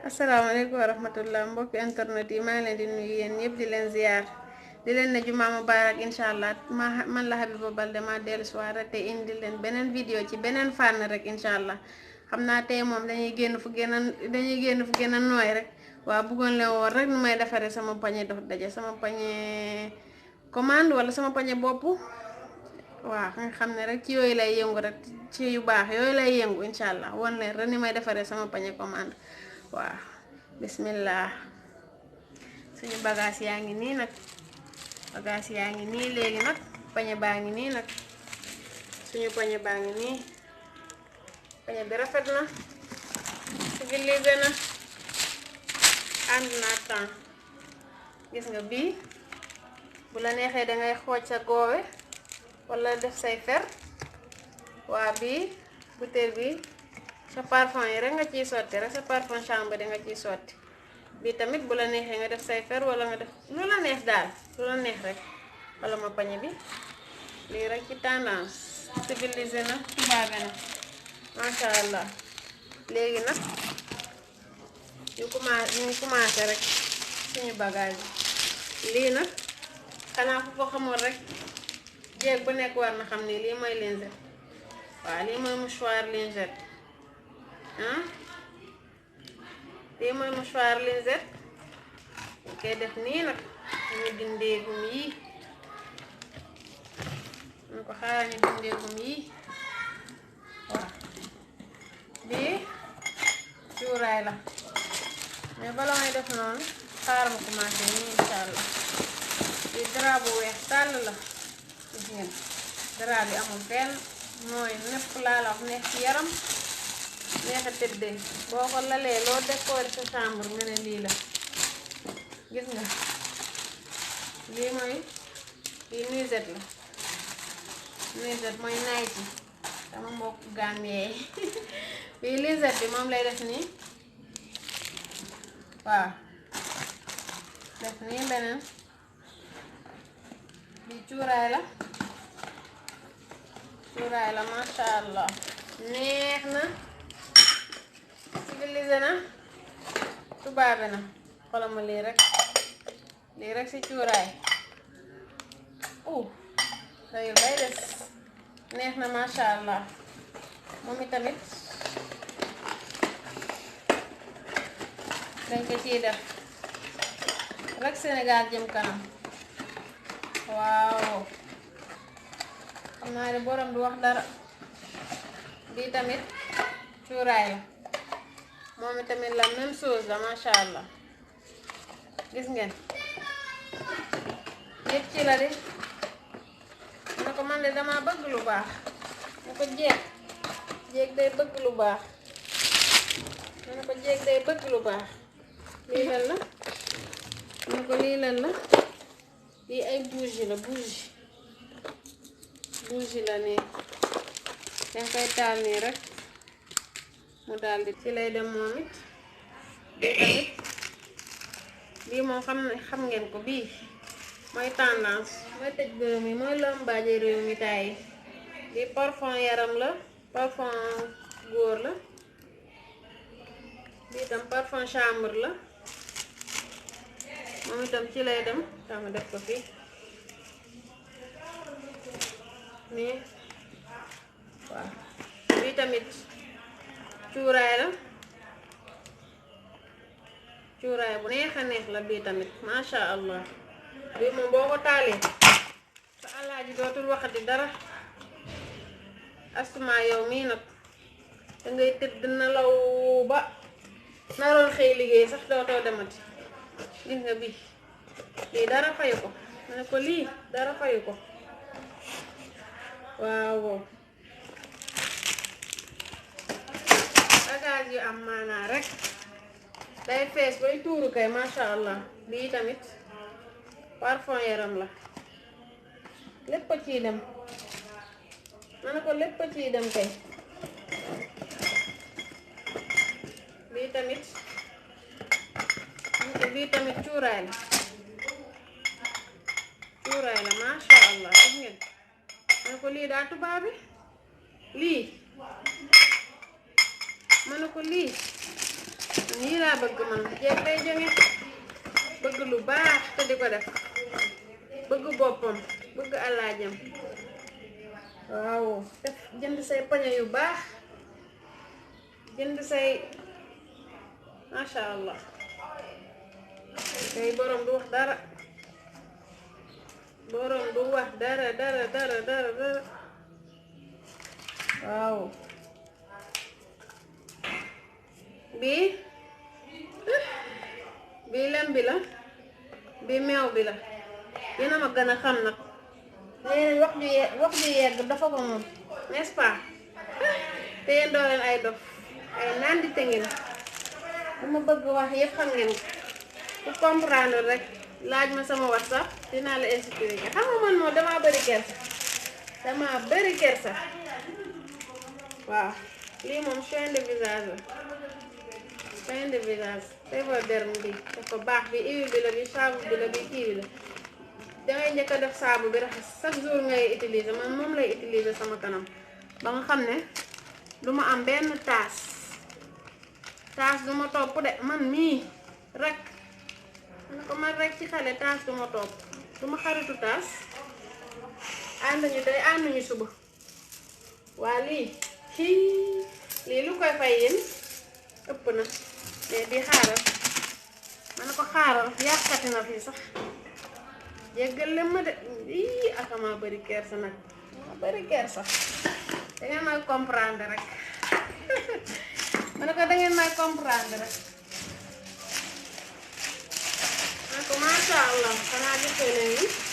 asalaamaaleykum wa rahmatullah mbokki internet yi maa ngi leen di nuyu yéen ñëpp di leen ziar di leen ne jumaa mubarak incha allah man la Habiba Balde ma dellu si waat rek te indi leen beneen vidéo ci beneen fànn rek incha allah xam naa tey moom dañuy génn fu gën a nooy rek waa bëggoon leen woon rek nu may defaree sama pañe dox daje sama pañe commande wala sama pañe bopp waaw nga xam ne rek ci yooyu lay yëngu rek ci yu baax yooyu lay yëngu incha allah woon leen rek ni may defaree sama pañe commande waaw bismillah suñu bagage yaa ngi nii nag bagage yaa ngi nii léegi nag pañe baa ngi nii nag suñu pañe baa ngi nii pañe bi rafet na civilisé na ànd na temps gis nga bii bu la neexee dangay xooj sa goowe wala def say fer waa bii butéel bi sa parfum yi rek nga ciy sotti rek sa parfum chambre di nga ciy sotti bii tamit bu la neexee nga def say fer wala nga def lu la neex daal lu la neex rek wala ma pañe bi lii rek ci tendance civilisé na tubaabe na masha allah léegi nag ñu commencé rek suñu bagage yi lii nag xanaa fu ko xamoon rek jeeg bu nekk war na xam ni lii mooy lingette waaw lii mooy mouchoir lingette lii mooy mouchoir lingette ñu koy def nii nag ñu dindeegum yi ñu ko xaaral ñu dindeegum yi waaw bii cuuraay la mais bala may def noonu xaaral ma commencé nii insha allah bii drap bu weex tàll la gis ngeen drap bi amul fenn mooy nepp laa la wax neex ci yaram neex a tëddee boo ko lalee loo décoré sa chambre nga ne lii la gis nga lii mooy lii nuisette la nuisette mooy night yi sama mbokk gambien bii nuisette bi moom lay def nii waaw def nii beneen bii cuuraay la masha allah neex na civilisé na tubaabe na xoolal ma lii rek ci cuuraay dayul day des neex na masha allah moom itamit dañ ko ciy def rek Sénégal jëm kanam waaw xam naa ne borom du wax dara bii tamit cuuraay la moom itamit la même chose la masha allah gis ngeen yëpp ci la de na ko man de dama bëgg lu baax na ko jéeg day bëgg lu baax na ko jéeg day bëgg lu baax lii lan la na ko lii lan la lii ay bougie la bougie la nii danga koy taal nii rek mu daal di ci lay dem moom it bii tamit bii moom xam ngeen ko bii mooy tendance mooy tëj bërëm yi mooy lambaaje réew mi taay yi bii parfum yaram la parfum góor la bii tam parfum chambre la moom itam ci lay dem tama def ko fii nii waaw bii tamit cuuraay la cuuraay bu neex a neex la bii tamit masha allah bii moom boo ko taalee sa alaaji dootul waxati dara asuma yow mii nag dangay tëdd nelaw ba naroon xëy liggéey sax dootoo demati gis nga bii lii dara fayu ko ma ne ko lii dara fayu ko waaw bagage yu am maanaa rek day fees bay tuuru kay masha allah bii tamit parfum yaram la lépp a ciy dem ma ne ko lépp a ciy dem kay bii tamit cuuraay la masha allah gis ngeen ma ne ko lii daa tubaabi lii ma ne ko lii nii laa laa bëgg man jeeg day jonge bëgg lu baax te di ko def bëgg boppam bëgg alaajam waaw def jënd say pañe yu baax jënd say masha Allah tey borom du wax dara borom du wax dara waaw bii lem bi la bii meew bi la yéena ma gën a xam nag nee wax ju yegg dafa ko moom n'est-ce pas te yéen doo leen ay dof ay naan di te ngeen bu ma bëgg wax yëpp xam ngeen ku comprendre rek laaj ma sama WhatsApp dinaa la expliquer xam nga man moom dama bëri kersa waaw lii moom soin de visage la soin de visage Sévoderm bi dafa baax bi huile bi la bi saabu bi la bi kii bi la dangay njëkk a def saabu bi raxas chaque jour ngay utiliser man moom lay utiliser sama kanam ba nga xam ne du ma am benn taas du ma topp de man mii rek man ko man rek ci xale taas du ma topp du ma xaritu taas ànduñu tey ànduñu suba waa lii lu koy fay yéen ëpp na mais bii xaaral ma ne ko xaaral yàqati na fii sax jéggal leen ma de ii ak ma bari kersa nag ma bari kersa da ngeen may comprendre rek ma ne ko da ngeen may comprendre rek ma ne ko masha Allah xanaa gisee leen